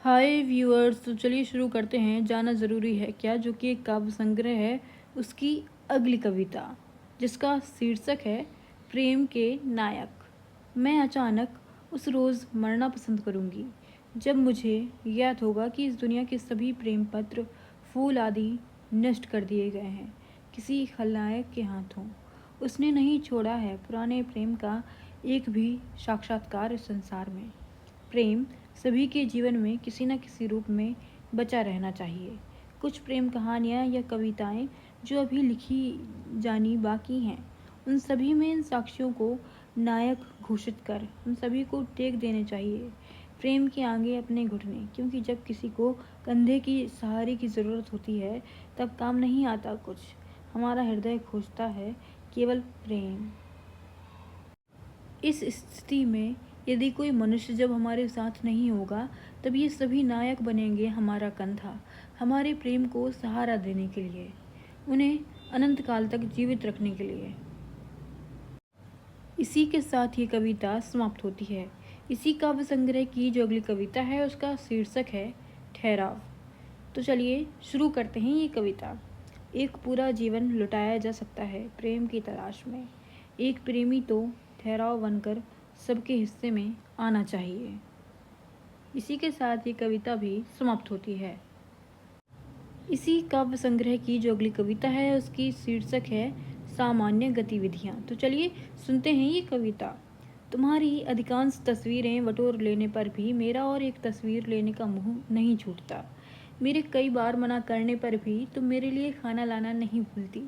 हाय viewers, तो चलिए शुरू करते हैं। जाना ज़रूरी है क्या, जो कि एक काव्य संग्रह है, उसकी अगली कविता, जिसका शीर्षक है प्रेम के नायक। मैं अचानक उस रोज़ मरना पसंद करूँगी जब मुझे याद होगा कि इस दुनिया के सभी प्रेम पत्र, फूल आदि नष्ट कर दिए गए हैं किसी खलनायक के हाथों। उसने नहीं छोड़ा है पुराने प्रेम का एक भी साक्षात्कार इस संसार में। प्रेम सभी के जीवन में किसी न किसी रूप में बचा रहना चाहिए। कुछ प्रेम कहानियाँ या कविताएं जो अभी लिखी जानी बाकी हैं, उन सभी में इन साक्षियों को नायक घोषित कर उन सभी को टेक देने चाहिए प्रेम के आगे अपने घुटने, क्योंकि जब किसी को कंधे की सहारे की ज़रूरत होती है तब काम नहीं आता कुछ। हमारा हृदय खोजता है केवल प्रेम। इस स्थिति में यदि कोई मनुष्य जब हमारे साथ नहीं होगा, तब ये सभी नायक बनेंगे हमारा कंधा, हमारे प्रेम को सहारा देने के लिए, उन्हें अनंत काल तक जीवित रखने के लिए। इसी के साथ ये कविता समाप्त होती है। इसी काव्य संग्रह की जो अगली कविता है, उसका शीर्षक है ठहराव। तो चलिए शुरू करते हैं ये कविता। एक पूरा जीवन लुटाया जा सकता है प्रेम की तलाश में। एक प्रेमी तो ठहराव बनकर सबके हिस्से में आना चाहिए। इसी के साथ ये कविता भी समाप्त होती है। इसी काव्य संग्रह की जो अगली कविता है, उसकी शीर्षक है सामान्य गतिविधियाँ। तो चलिए सुनते हैं ये कविता। तुम्हारी अधिकांश तस्वीरें बटोर लेने पर भी मेरा और एक तस्वीर लेने का मुँह नहीं छूटता। मेरे कई बार मना करने पर भी तुम मेरे लिए खाना लाना नहीं भूलती।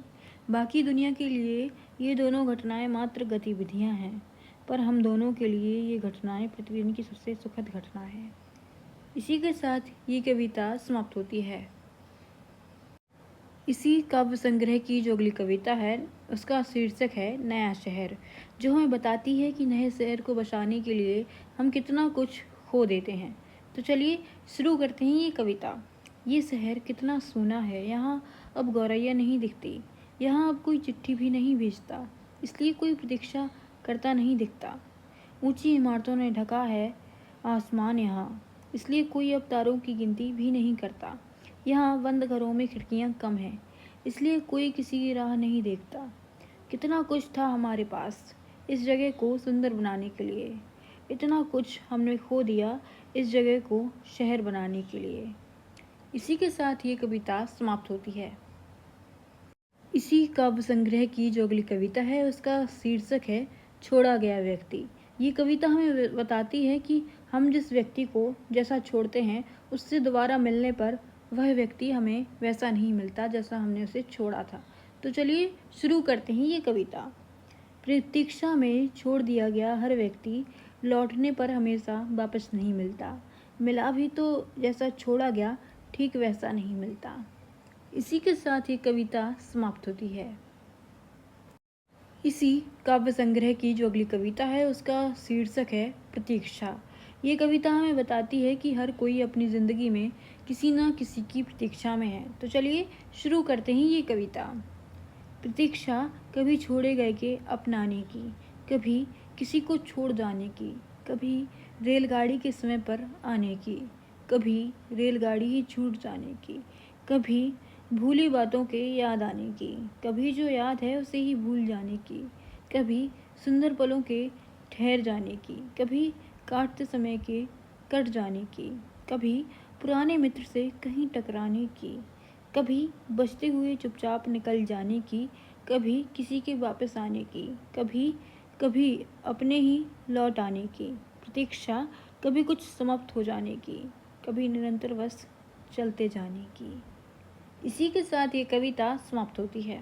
बाकी दुनिया के लिए ये दोनों घटनाएं मात्र गतिविधियां हैं, पर हम दोनों के लिए ये घटनाएं प्रतिदिन की सबसे सुखद घटना है। इसी के साथ ये कविता समाप्त होती है। इसी काव्य संग्रह की जो अगली कविता है, उसका शीर्षक है नया शहर, जो हमें बताती है कि नए शहर को बसाने के लिए हम कितना कुछ खो देते हैं। तो चलिए शुरू करते हैं ये कविता। ये शहर कितना सूना है, यहाँ अब गौरैया नहीं दिखती, यहाँ अब कोई चिट्ठी भी नहीं भेजता, इसलिए कोई प्रतीक्षा करता नहीं दिखता। ऊंची इमारतों ने ढका है आसमान यहाँ, इसलिए कोई अब तारों की गिनती भी नहीं करता। यहाँ बंद घरों में खिड़कियाँ कम हैं, इसलिए कोई किसी की राह नहीं देखता। कितना कुछ था हमारे पास इस जगह को सुंदर बनाने के लिए, इतना कुछ हमने खो दिया इस जगह को शहर बनाने के लिए। इसी के साथ ये कविता समाप्त होती है। इसी काव्य संग्रह की जो अगली कविता है, उसका शीर्षक है छोड़ा गया व्यक्ति। ये कविता हमें बताती है कि हम जिस व्यक्ति को जैसा छोड़ते हैं, उससे दोबारा मिलने पर वह व्यक्ति हमें वैसा नहीं मिलता जैसा हमने उसे छोड़ा था। तो चलिए शुरू करते हैं ये कविता। प्रतीक्षा में छोड़ दिया गया हर व्यक्ति लौटने पर हमेशा वापस नहीं मिलता। मिला भी तो जैसा छोड़ा गया ठीक वैसा नहीं मिलता। इसी के साथ ये कविता समाप्त होती है। इसी काव्य संग्रह की जो अगली कविता है, उसका शीर्षक है प्रतीक्षा। ये कविता हमें बताती है कि हर कोई अपनी ज़िंदगी में किसी न किसी की प्रतीक्षा में है। तो चलिए शुरू करते हैं ये कविता। प्रतीक्षा कभी छोड़े गए के अपनाने की, कभी किसी को छोड़ जाने की, कभी रेलगाड़ी के समय पर आने की, कभी रेलगाड़ी ही छूट जाने की, कभी भूली बातों के याद आने की, कभी जो याद है उसे ही भूल जाने की, कभी सुंदर पलों के ठहर जाने की, कभी काटते समय के कट जाने की, कभी पुराने मित्र से कहीं टकराने की, कभी बचते हुए चुपचाप निकल जाने की, कभी किसी के वापस आने की, कभी कभी अपने ही लौट आने की प्रतीक्षा, कभी कुछ समाप्त हो जाने की, कभी निरंतर बस चलते जाने की। इसी के साथ ये कविता समाप्त होती है।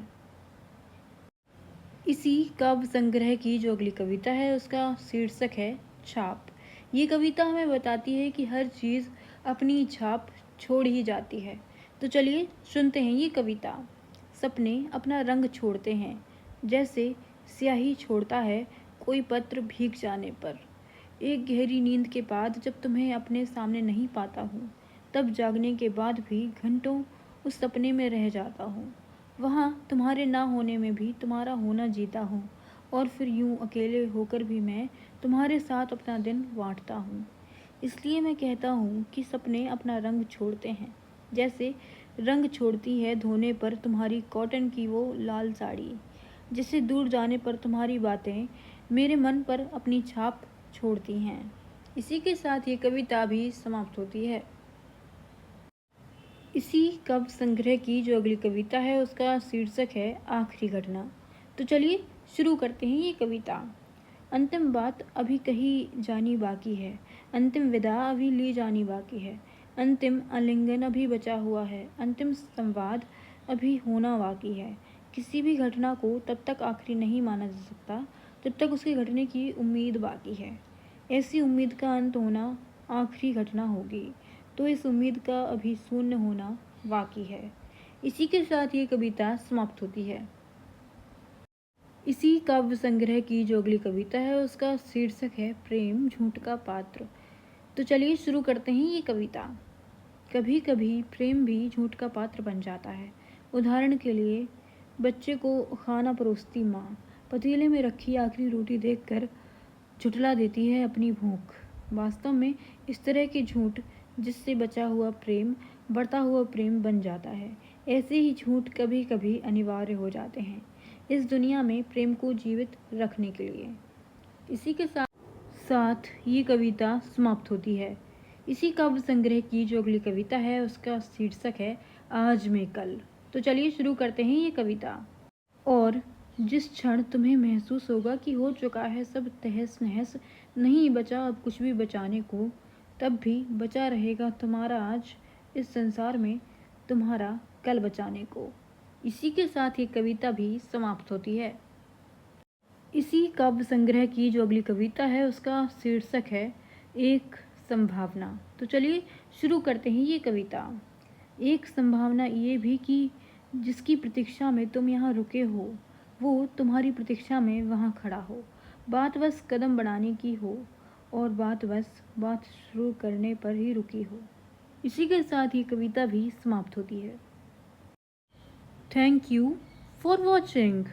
इसी काव्य संग्रह की जो अगली कविता है, उसका शीर्षक है छाप। ये कविता हमें बताती है कि हर चीज़ अपनी छाप छोड़ ही जाती है। तो चलिए सुनते हैं ये कविता। सपने अपना रंग छोड़ते हैं, जैसे स्याही छोड़ता है कोई पत्र भीग जाने पर। एक गहरी नींद के बाद जब तुम्हें अपने सामने नहीं पाता हूँ, तब जागने के बाद भी घंटों उस सपने में रह जाता हूँ। वहाँ तुम्हारे ना होने में भी तुम्हारा होना जीता हूँ, और फिर यूं अकेले होकर भी मैं तुम्हारे साथ अपना दिन बाँटता हूँ। इसलिए मैं कहता हूँ कि सपने अपना रंग छोड़ते हैं, जैसे रंग छोड़ती है धोने पर तुम्हारी कॉटन की वो लाल साड़ी, जिससे दूर जाने पर तुम्हारी बातें मेरे मन पर अपनी छाप छोड़ती हैं। इसी के साथ ये कविता भी समाप्त होती है। इसी काव्य संग्रह की जो अगली कविता है उसका शीर्षक है आखिरी घटना। तो चलिए शुरू करते हैं ये कविता। अंतिम बात अभी कही जानी बाकी है, अंतिम विदा अभी ली जानी बाकी है, अंतिम आलिंगन अभी बचा हुआ है, अंतिम संवाद अभी होना बाकी है। किसी भी घटना को तब तक आखिरी नहीं माना जा सकता जब तक उसके घटने की उम्मीद बाकी है। ऐसी उम्मीद का अंत होना आखिरी घटना होगी, तो इस उम्मीद का अभी शून्य होना बाकी है। इसी के साथ ये कविता समाप्त होती है। इसी काव्य संग्रह की जो अगली कविता है उसका शीर्षक है प्रेम झूठ का पात्र। तो चलिए शुरू करते हैं ये कविता। कभी कभी प्रेम भी झूठ का पात्र बन जाता है। उदाहरण के लिए, बच्चे को खाना परोसती माँ पतीले में रखी आखिरी रोटी देखकर झुठला देती है अपनी भूख। वास्तव में इस तरह के झूठ जिससे बचा हुआ प्रेम बढ़ता हुआ प्रेम बन जाता है। ऐसे ही झूठ कभी कभी अनिवार्य हो जाते हैं इस दुनिया में प्रेम को जीवित रखने के लिए। इसी के साथ ये कविता समाप्त होती है। इसी काव्य संग्रह की जो अगली कविता है उसका शीर्षक है आज में कल। तो चलिए शुरू करते हैं ये कविता। और जिस क्षण तुम्हें महसूस होगा कि हो चुका है सब तहस नहस, नहीं बचा अब कुछ भी बचाने को, तब भी बचा रहेगा तुम्हारा आज इस संसार में, तुम्हारा कल बचाने को। इसी के साथ ये कविता भी समाप्त होती है। इसी काव्य संग्रह की जो अगली कविता है उसका शीर्षक है एक संभावना। तो चलिए शुरू करते हैं ये कविता। एक संभावना ये भी कि जिसकी प्रतीक्षा में तुम यहाँ रुके हो वो तुम्हारी प्रतीक्षा में वहाँ खड़ा हो। बात बस कदम बढ़ाने की हो और बात बस बात शुरू करने पर ही रुकी हो। इसी के साथ ये कविता भी समाप्त होती है। Thank you for watching.